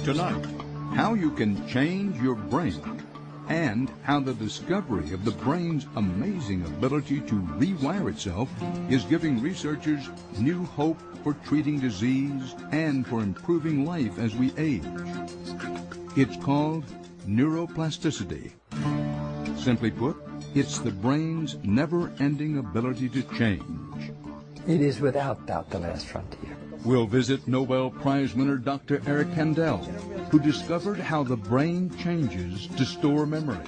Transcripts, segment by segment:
Tonight, how you can change your brain and how the discovery of the brain's amazing ability to rewire itself is giving researchers new hope for treating disease and for improving life as we age. It's called neuroplasticity. Simply put, it's the brain's never-ending ability to change. It is without doubt the last frontier. We'll visit Nobel Prize winner Dr. Eric Kandel, who discovered how the brain changes to store memories.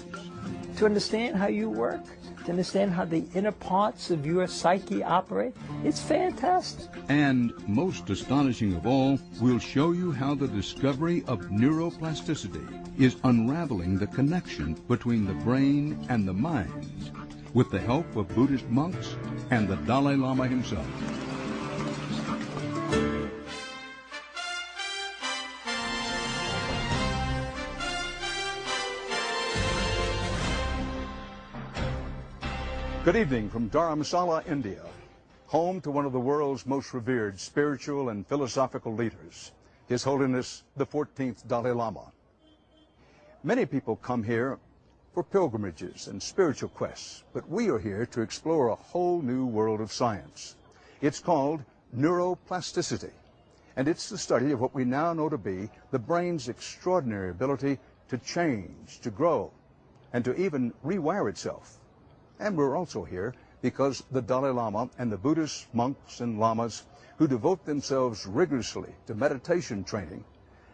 To understand how you work, to understand how the inner parts of your psyche operate, it's fantastic. And most astonishing of all, we'll show you how the discovery of neuroplasticity is unraveling the connection between the brain and the mind, with the help of Buddhist monks and the Dalai Lama himself. Good evening from Dharamsala, India, home to one of the world's most revered spiritual and philosophical leaders, His Holiness the 14th Dalai Lama. Many people come here for pilgrimages and spiritual quests, but we are here to explore a whole new world of science. It's called neuroplasticity, and it's the study of what we now know to be the brain's extraordinary ability to change, to grow, and to even rewire itself. And we're also here because the Dalai Lama and the Buddhist monks and lamas who devote themselves rigorously to meditation training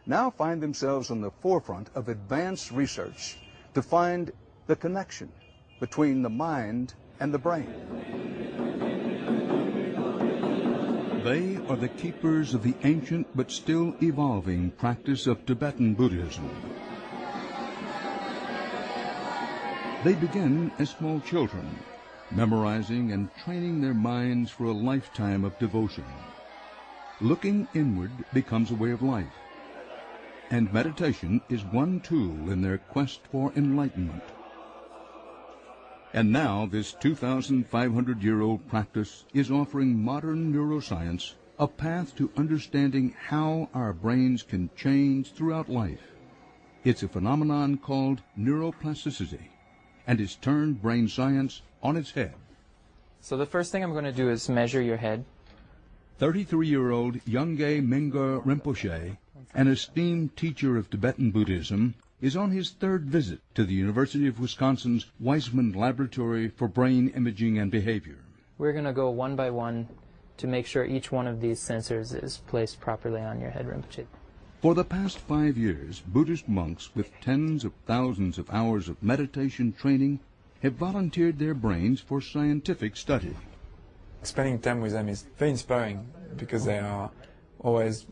now find themselves on the forefront of advanced research to find the connection between the mind and the brain. They are the keepers of the ancient but still evolving practice of Tibetan Buddhism. They begin as small children, memorizing and training their minds for a lifetime of devotion. Looking inward becomes a way of life, and meditation is one tool in their quest for enlightenment. And now this 2,500-year-old practice is offering modern neuroscience a path to understanding how our brains can change throughout life. It's a phenomenon called neuroplasticity, and it's turned brain science on its head. So the first thing I'm going to do is measure your head. 33-year-old Yongey Mingyur Rinpoche, an esteemed teacher of Tibetan Buddhism, is on his third visit to the University of Wisconsin's Weizmann Laboratory for Brain Imaging and Behavior. We're going to go one by one to make sure each one of these sensors is placed properly on your head, Rinpoche. For the past 5 years, Buddhist monks with tens of thousands of hours of meditation training have volunteered their brains for scientific study. Spending time with them is very inspiring because they are always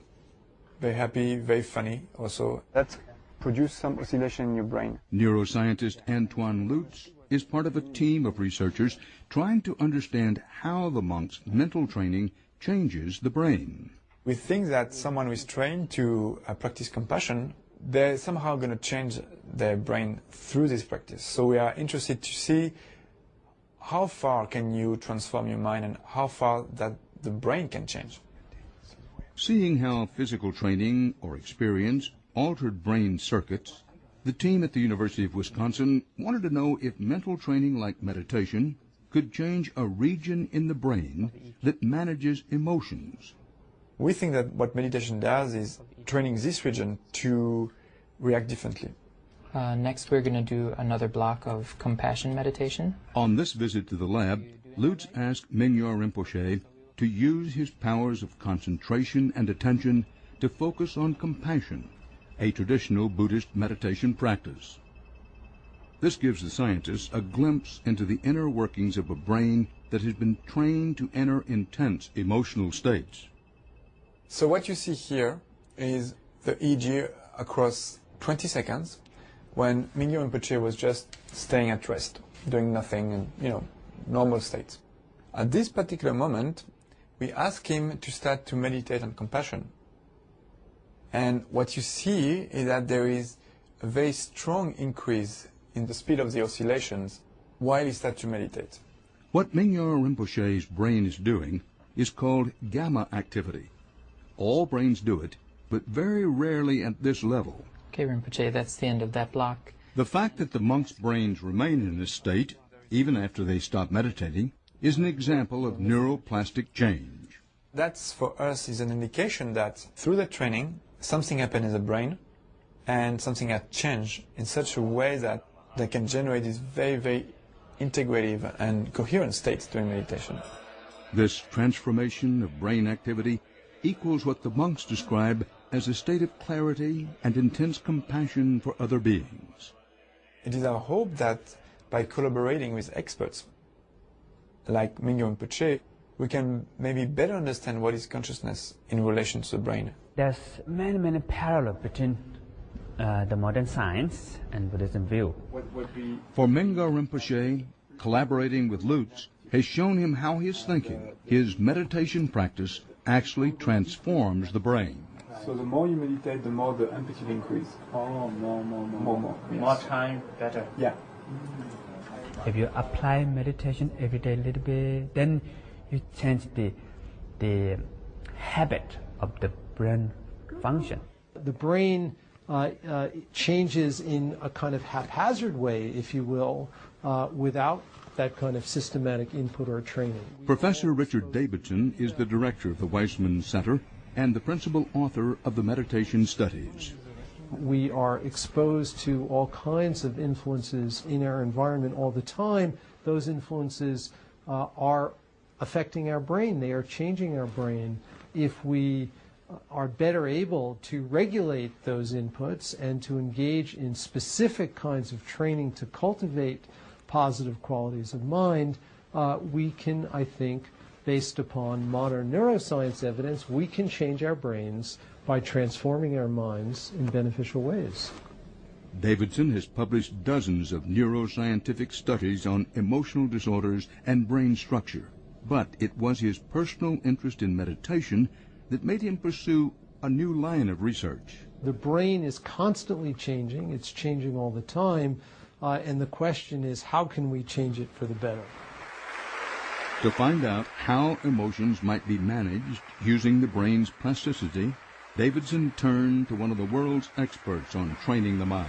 very happy, very funny also. That produce some oscillation in your brain. Neuroscientist Antoine Lutz is part of a team of researchers trying to understand how the monks' mental training changes the brain. We think that someone who is trained to practice compassion, they're somehow going to change their brain through this practice. So we are interested to see how far can you transform your mind and how far that the brain can change. Seeing how physical training or experience altered brain circuits, the team at the University of Wisconsin wanted to know if mental training like meditation could change a region in the brain that manages emotions. We think that what meditation does is training this region to react differently. Next, we're going to do another block of compassion meditation. On this visit to the lab, Lutz asked Mingyur Rinpoche to use his powers of concentration and attention to focus on compassion, a traditional Buddhist meditation practice. This gives the scientists a glimpse into the inner workings of a brain that has been trained to enter intense emotional states. So what you see here is the EEG across 20 seconds when Mingyur Rinpoche was just staying at rest, doing nothing and, normal state. At this particular moment, we ask him to start to meditate on compassion. And what you see is that there is a very strong increase in the speed of the oscillations while he starts to meditate. What Mingyur Rinpoche's brain is doing is called gamma activity. All brains do it, but very rarely at this level. Okay, Rinpoche, that's the end of that block. The fact that the monks' brains remain in this state, even after they stop meditating, is an example of neuroplastic change. That's, for us, is an indication that through the training, something happened in the brain, and something had changed in such a way that they can generate these very, very integrative and coherent states during meditation. This transformation of brain activity equals what the monks describe as a state of clarity and intense compassion for other beings. It is our hope that by collaborating with experts like Mingyur Rinpoche, we can maybe better understand what is consciousness in relation to the brain. There's many parallels between the modern science and Buddhism view. For Mingyur Rinpoche, collaborating with Lutz has shown him how his thinking, his meditation practice, actually transforms the brain. So the more you meditate, the more the empathy will increase. More. Yes. More time, better. Yeah. If you apply meditation every day a little bit, then you change the habit of the brain function. The brain changes in a kind of haphazard way, if you will, without that kind of systematic input or training. Professor Richard Davidson is the director of the Weizmann Center and the principal author of the meditation studies. We are exposed to all kinds of influences in our environment all the time. Those influences are affecting our brain. They are changing our brain. If we are better able to regulate those inputs and to engage in specific kinds of training to cultivate positive qualities of mind, we can, I think, based upon modern neuroscience evidence, we can change our brains by transforming our minds in beneficial ways. Davidson has published dozens of neuroscientific studies on emotional disorders and brain structure, but it was his personal interest in meditation that made him pursue a new line of research. The brain is constantly changing. It's changing all the time. And the question is, how can we change it for the better? To find out how emotions might be managed using the brain's plasticity, Davidson turned to one of the world's experts on training the mind,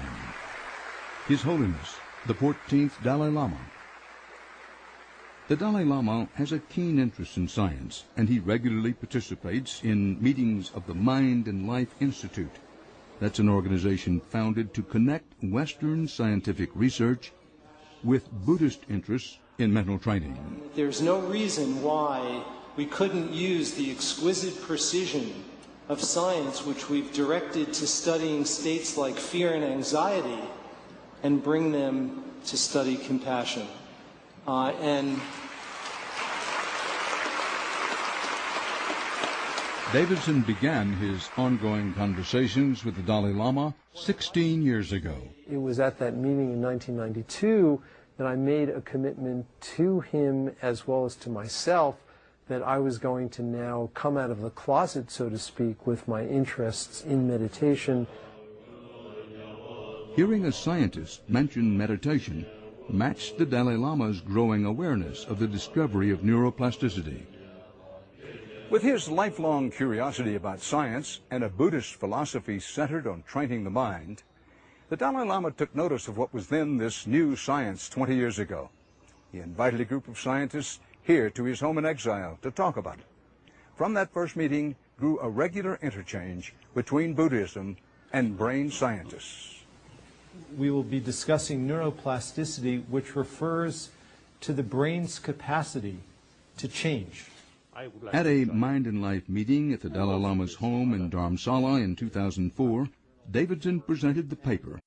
His Holiness, the 14th Dalai Lama. The Dalai Lama has a keen interest in science, and he regularly participates in meetings of the Mind and Life Institute. That's an organization founded to connect Western scientific research with Buddhist interests in mental training. There's no reason why we couldn't use the exquisite precision of science, which we've directed to studying states like fear and anxiety, and bring them to study compassion. Davidson began his ongoing conversations with the Dalai Lama 16 years ago. It was at that meeting in 1992 that I made a commitment to him as well as to myself that I was going to now come out of the closet, so to speak, with my interests in meditation. Hearing a scientist mention meditation matched the Dalai Lama's growing awareness of the discovery of neuroplasticity. With his lifelong curiosity about science and a Buddhist philosophy centered on training the mind, the Dalai Lama took notice of what was then this new science 20 years ago. He invited a group of scientists here to his home in exile to talk about it. From that first meeting grew a regular interchange between Buddhism and brain scientists. We will be discussing neuroplasticity, which refers to the brain's capacity to change. At a Mind and Life meeting at the Dalai Lama's home in Dharamsala in 2004, Davidson presented the paper,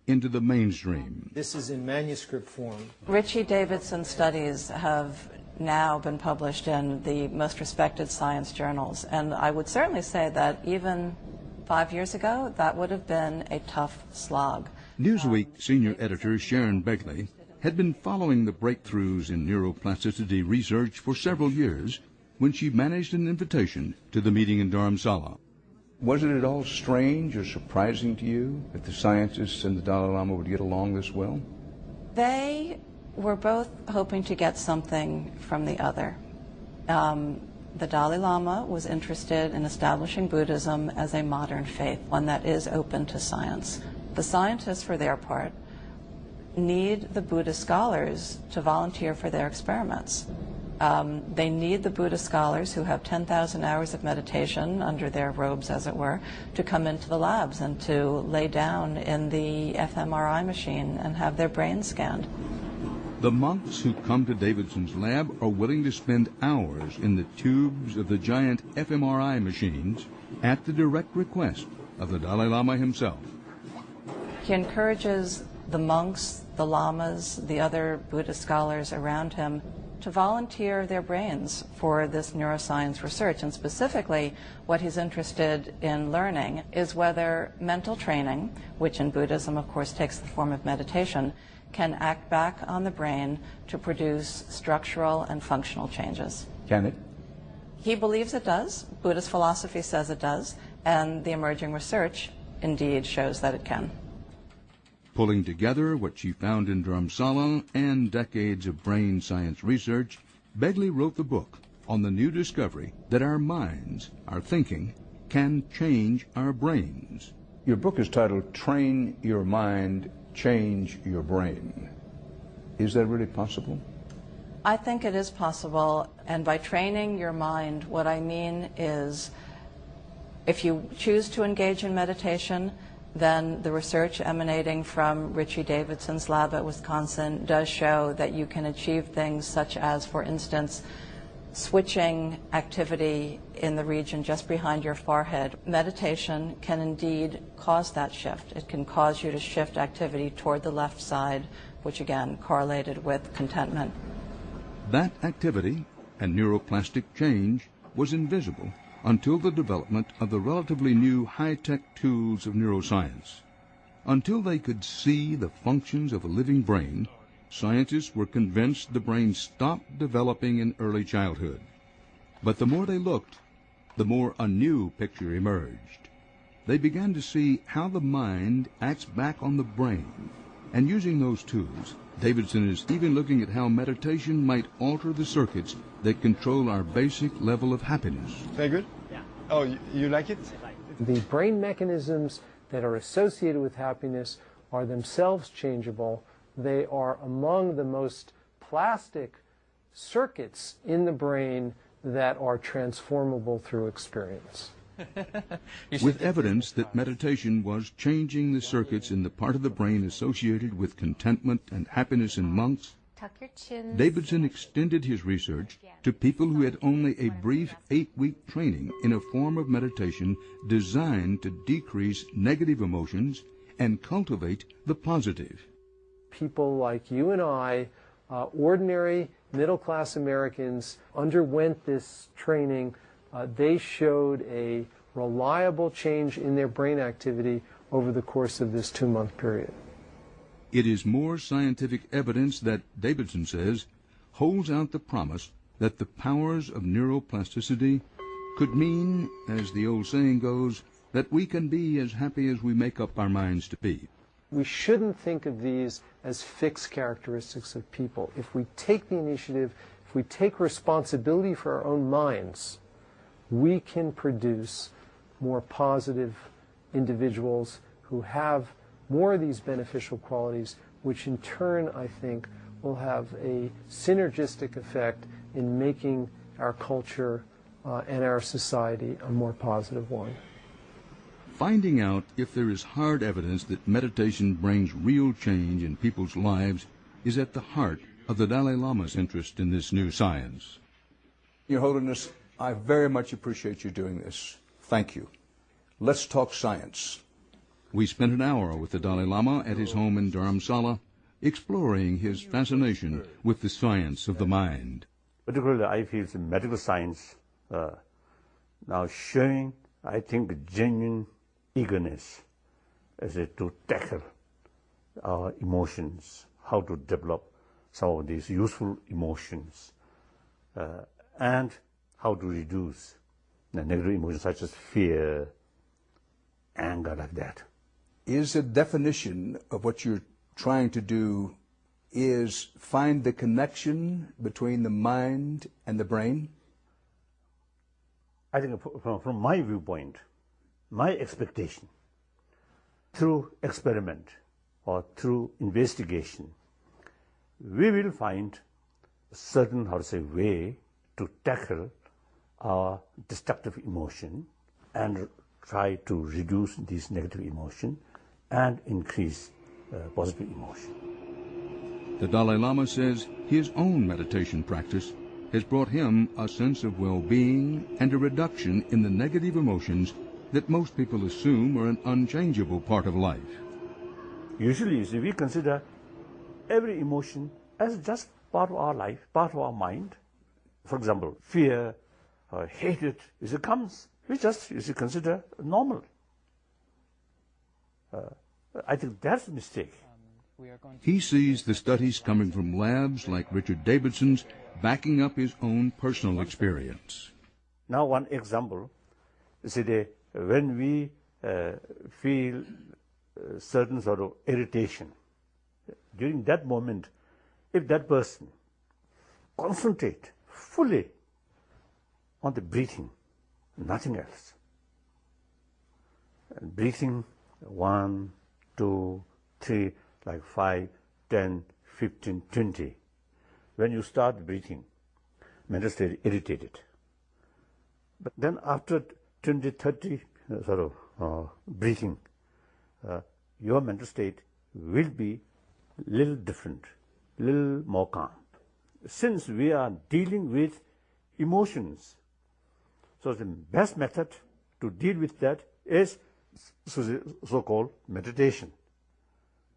Into the Mainstream. This is in manuscript form. Richie Davidson's studies have now been published in the most respected science journals, and I would certainly say that even 5 years ago, that would have been a tough slog. Newsweek senior editor Sharon Begley had been following the breakthroughs in neuroplasticity research for several years when she managed an invitation to the meeting in Dharamsala. Wasn't it at all strange or surprising to you that the scientists and the Dalai Lama would get along this well? They were both hoping to get something from the other. the Dalai Lama was interested in establishing Buddhism as a modern faith, one that is open to science. The scientists, for their part, need the Buddhist scholars to volunteer for their experiments. They need the Buddhist scholars who have 10,000 hours of meditation under their robes, as it were, to come into the labs and to lay down in the fMRI machine and have their brains scanned. The monks who come to Davidson's lab are willing to spend hours in the tubes of the giant fMRI machines at the direct request of the Dalai Lama himself. He encourages the monks, the lamas, the other Buddhist scholars around him to volunteer their brains for this neuroscience research. And specifically, what he's interested in learning is whether mental training, which in Buddhism, of course, takes the form of meditation, can act back on the brain to produce structural and functional changes. Can it? He believes it does. Buddhist philosophy says it does. And the emerging research indeed shows that it can. Pulling together what she found in Dharamsala and decades of brain science research, Begley wrote the book on the new discovery that our minds, our thinking, can change our brains. Your book is titled Train Your Mind, Change Your Brain. Is that really possible? I think it is possible, and by training your mind, what I mean is if you choose to engage in meditation, then the research emanating from Richie Davidson's lab at Wisconsin does show that you can achieve things such as, for instance, switching activity in the region just behind your forehead. Meditation can indeed cause that shift. It can cause you to shift activity toward the left side, which again correlated with contentment. That activity and neuroplastic change was invisible until the development of the relatively new high-tech tools of neuroscience. Until they could see the functions of a living brain, scientists were convinced the brain stopped developing in early childhood. But the more they looked, the more a new picture emerged. They began to see how the mind acts back on the brain, and using those tools, Davidson is even looking at how meditation might alter the circuits that control our basic level of happiness. Very good? Yeah. Oh, you like it? The brain mechanisms that are associated with happiness are themselves changeable. They are among the most plastic circuits in the brain that are transformable through experience. With evidence that meditation was changing the circuits in the part of the brain associated with contentment and happiness in monks, Davidson extended his research to people who had only a brief 8-week training in a form of meditation designed to decrease negative emotions and cultivate the positive. People like you and I, ordinary middle-class Americans, underwent this training. They showed a reliable change in their brain activity over the course of this 2-month period. It is more scientific evidence that, Davidson says, holds out the promise that the powers of neuroplasticity could mean, as the old saying goes, that we can be as happy as we make up our minds to be. We shouldn't think of these as fixed characteristics of people. If we take the initiative, if we take responsibility for our own minds, we can produce more positive individuals who have more of these beneficial qualities, which in turn, I think, will have a synergistic effect in making our culture and our society a more positive one. Finding out if there is hard evidence that meditation brings real change in people's lives is at the heart of the Dalai Lama's interest in this new science. Your Holiness, I very much appreciate you doing this. Thank you. Let's talk science. We spent an hour with the Dalai Lama at his home in Dharamsala, exploring his fascination with the science of the mind. Particularly, I feel the medical science now showing, I think, genuine eagerness as to tackle our emotions, how to develop some of these useful emotions, and how to reduce the negative emotions such as fear, anger, like that. Is a definition of what you're trying to do is find the connection between the mind and the brain? I think from my viewpoint, my expectation, through experiment or through investigation, we will find a certain, way to tackle our destructive emotion and try to reduce this negative emotion and increase positive emotion. The Dalai Lama says his own meditation practice has brought him a sense of well-being and a reduction in the negative emotions that most people assume are an unchangeable part of life. Usually, we consider every emotion as just part of our life, part of our mind. For example, fear or hatred, as it comes, we just consider normal. I think that's a mistake. He sees the studies coming from labs like Richard Davidson's backing up his own personal experience. Now, one example is that when we feel certain sort of irritation, during that moment, if that person concentrate fully on the breathing, nothing else. And breathing 1, 2, 3, like 5, 10, 15, 20. When you start breathing, mental state irritated. But then after 20, 30 breathing, your mental state will be little different, little more calm. Since we are dealing with emotions, so the best method to deal with that is so-called meditation.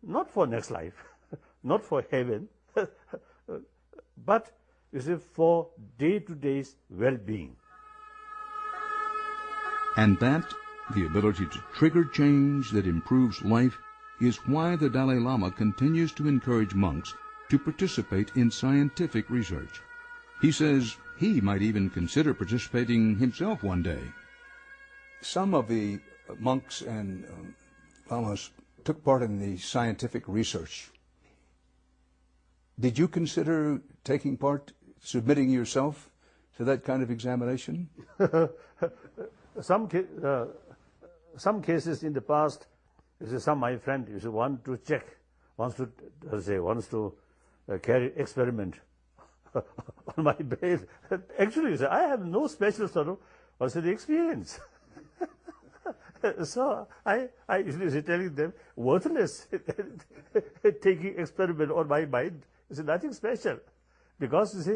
Not for next life, not for heaven, but for day-to-day well-being. And that, the ability to trigger change that improves life, is why the Dalai Lama continues to encourage monks to participate in scientific research. He says he might even consider participating himself one day. Some of the monks and lamas took part in the scientific research. Did you consider taking part, submitting yourself to that kind of examination? Some cases in the past, some my friend want to check, wants to carry experiment on my brain. Actually, I have no special sort of experience. So I usually telling them, worthless taking experiment on my mind. It's nothing special. Because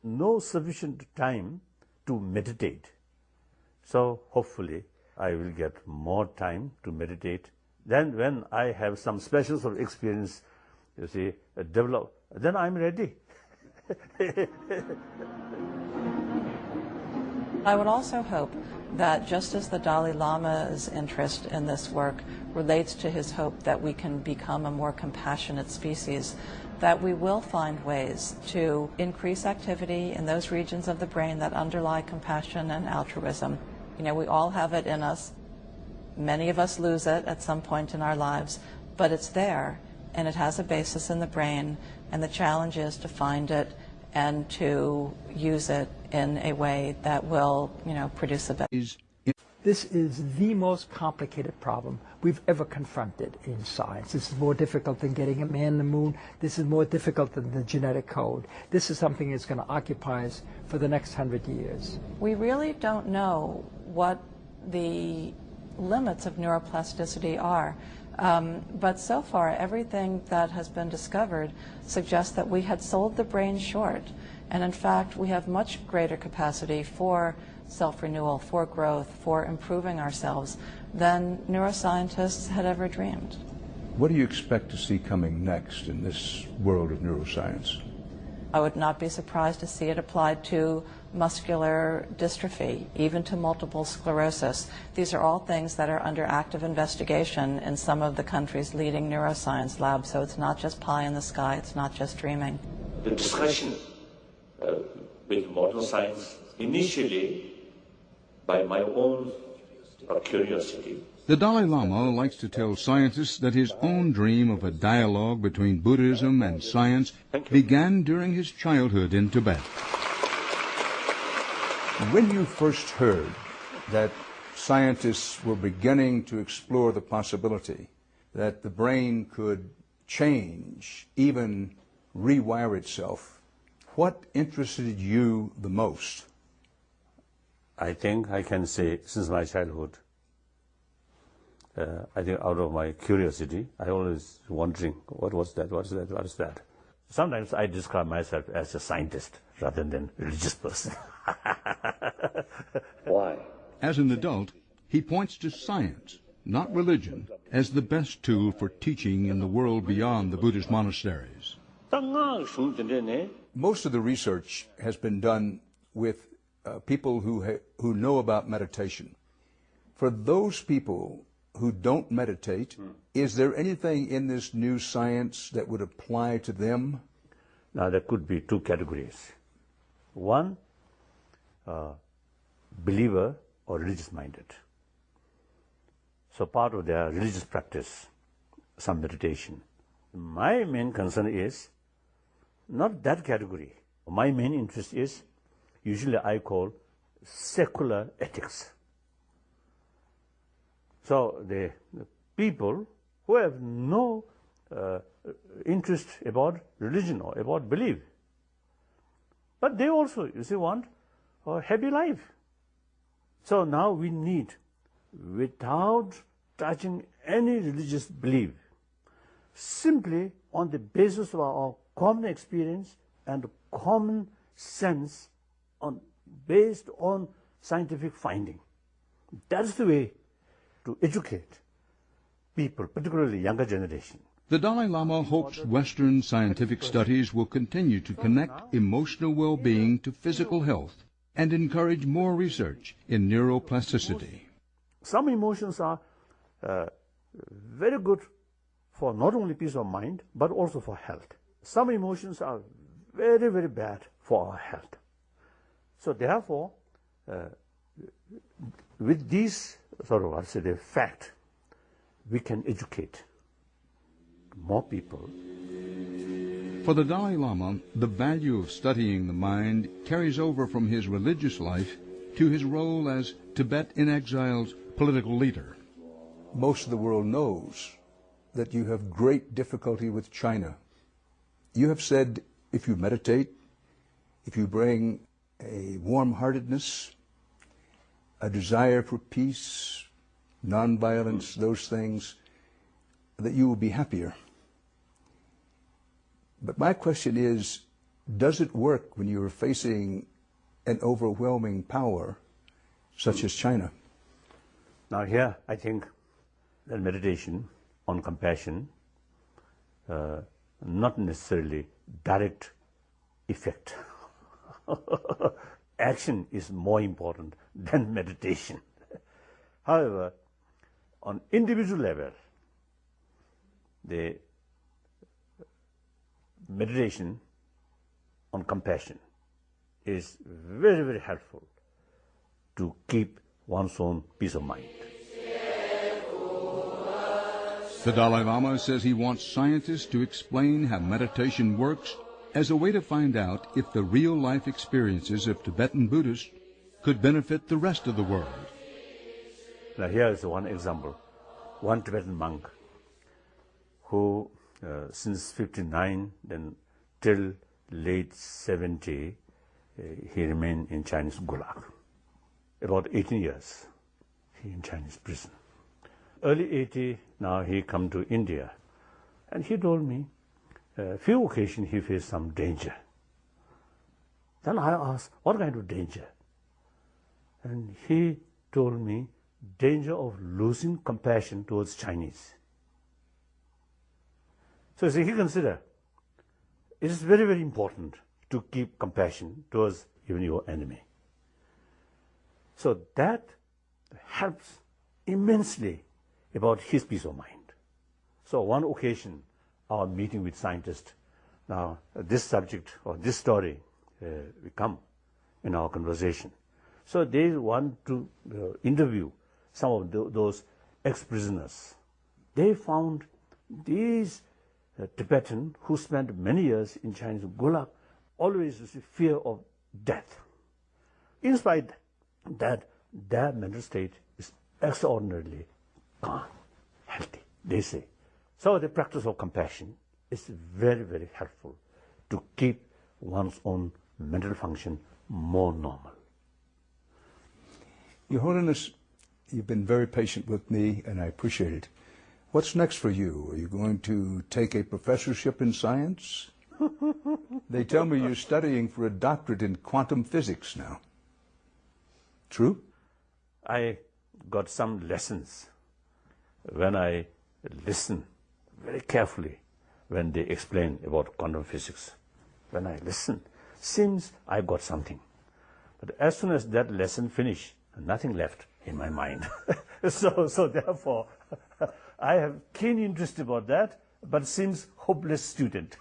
no sufficient time to meditate. So hopefully I will get more time to meditate. Then when I have some special sort of experience, develop, then I'm ready. I would also hope that just as the Dalai Lama's interest in this work relates to his hope that we can become a more compassionate species, that we will find ways to increase activity in those regions of the brain that underlie compassion and altruism. We all have it in us. Many of us lose it at some point in our lives, but it's there, and it has a basis in the brain, and the challenge is to find it and to use it in a way that will, produce a better. This is the most complicated problem we've ever confronted in science. This is more difficult than getting a man on the moon. This is more difficult than the genetic code. This is something that's going to occupy us for the next 100 years. We really don't know what the limits of neuroplasticity are. But so far, everything that has been discovered suggests that we had sold the brain short. And in fact, we have much greater capacity for self-renewal, for growth, for improving ourselves than neuroscientists had ever dreamed. What do you expect to see coming next in this world of neuroscience? I would not be surprised to see it applied to muscular dystrophy, even to multiple sclerosis. These are all things that are under active investigation in some of the country's leading neuroscience labs, so it's not just pie in the sky, it's not just dreaming. The discussion with modern science, initially by my own curiosity. The Dalai Lama likes to tell scientists that his own dream of a dialogue between Buddhism and science began during his childhood in Tibet. When you first heard that scientists were beginning to explore the possibility that the brain could change, even rewire itself. What interested you the most? I think I can say since my childhood, I think out of my curiosity, I always wondering, what was that, what is that, what is that? Sometimes I describe myself as a scientist rather than religious person. Why? As an adult, he points to science, not religion, as the best tool for teaching in the world beyond the Buddhist monasteries. Most of the research has been done with people who know about meditation. For those people who don't meditate, is there anything in this new science that would apply to them? Now, there could be two categories. One, believer or religious-minded. So part of their religious practice, some meditation. My main concern is not that category. My main interest is, usually I call secular ethics. So the people who have no interest about religion or about belief, but they also, you see, want a happy life. So now we need, without touching any religious belief, simply on the basis of our common experience and common sense, based on scientific finding. That's the way to educate people, particularly younger generation. The Dalai Lama hopes Western scientific studies will continue to connect emotional well-being to physical health and encourage more research in neuroplasticity. Some emotions are very good for not only peace of mind, but also for health. Some emotions are very, very bad for our health. So therefore, with these sort of, the fact, we can educate more people. For the Dalai Lama, the value of studying the mind carries over from his religious life to his role as Tibet in exile's political leader. Most of the world knows that you have great difficulty with China. You have said if you meditate, if you bring a warm-heartedness, a desire for peace, nonviolence, those things, that you will be happier. But my question is, does it work when you are facing an overwhelming power such as China? Now here, I think that meditation on compassion, not necessarily direct effect. Action is more important than meditation. However, on individual level, the meditation on compassion is very, very helpful to keep one's own peace of mind. The Dalai Lama says he wants scientists to explain how meditation works as a way to find out if the real-life experiences of Tibetan Buddhists could benefit the rest of the world. Now here is one example. One Tibetan monk who since 59 then till late 70 he remained in Chinese gulag. About 18 years he in Chinese prison. Early 80, now he come to India, and he told me a few occasions he faced some danger. Then I asked, what kind of danger? And he told me, danger of losing compassion towards Chinese. So he considered it is very, very important to keep compassion towards even your enemy. So that helps immensely about his peace of mind. So one occasion, our meeting with scientists, now this subject or this story will come in our conversation. So they want to interview some of those ex-prisoners. They found these Tibetans who spent many years in Chinese gulag always with fear of death. In spite that their mental state is extraordinarily calm, healthy, they say. So the practice of compassion is very, very helpful to keep one's own mental function more normal. Your Holiness, you've been very patient with me, and I appreciate it. What's next for you? Are you going to take a professorship in science? They tell me you're studying for a doctorate in quantum physics now. True? I got some lessons when I listen very carefully when they explain about quantum physics. When I listen, seems I got something. But as soon as that lesson finished, nothing left in my mind. So therefore, I have keen interest about that, but seems hopeless student.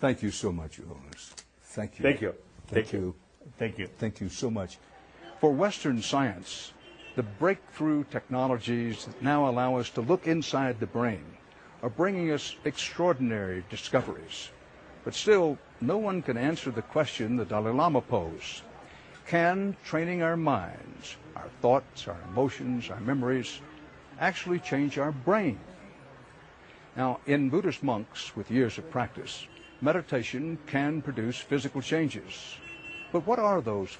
Thank you so much, Your Holiness. Thank you. Thank you. Thank you. Thank you. Thank you so much. For Western science, the breakthrough technologies that now allow us to look inside the brain are bringing us extraordinary discoveries. But still, no one can answer the question the Dalai Lama posed. Can training our minds, our thoughts, our emotions, our memories, actually change our brain? Now, in Buddhist monks with years of practice, meditation can produce physical changes. But what are those